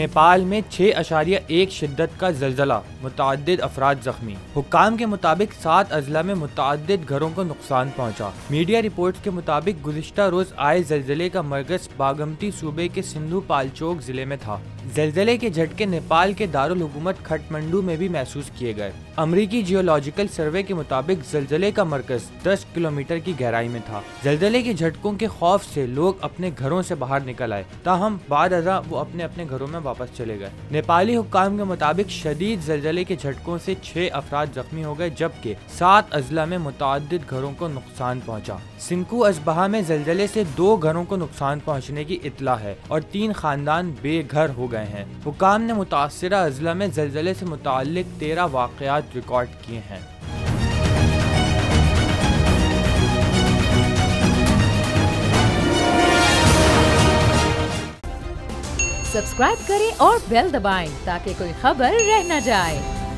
नेपाल में 6.1 शिद्दत का ज़लज़ला, मुतअद्दिद अफराद ज़ख्मी। हुक्काम के मुताबिक 7 अजला में मुतअद्दिद घरों को नुकसान पहुंचा। मीडिया रिपोर्ट्स के मुताबिक गुज़िश्ता रोज़ आए ज़लज़ले का मरकज़ बागमती सूबे के सिंधु पाल्चोक ज़िले में था। ज़लज़ले के झटके नेपाल के दारुल हुकूमत खटमंडू में भी महसूस किए गए। अमरीकी जियोलॉजिकल सर्वे के मुताबिक ज़लज़ले का मरकज़ 10 किलोमीटर की गहराई में था। ज़लज़ले के झटकों के खौफ से लोग अपने घरों से बाहर निकल आए, ताहम बाद अज़ा वो अपने अपने घरों में वापस चले गए। नेपाली हुक्काम के मुताबिक शदीद ज़लज़ले के झटकों से 6 अफराद जख्मी हो गए, जबकि 7 अजला में मुतअद्दिद घरों को नुकसान पहुंचा। सिंकू अजबहा में ज़लज़ले से 2 घरों को नुकसान पहुंचने की इत्तला है और 3 खानदान बेघर हो गए हैं। हुक्काम ने मुतासिरा अजला में ज़लज़ले से मुताल्लिक 13 वाक़यात रिकॉर्ड किए हैं। सब्सक्राइब करें और बेल दबाएं ताकि कोई खबर रह न जाए।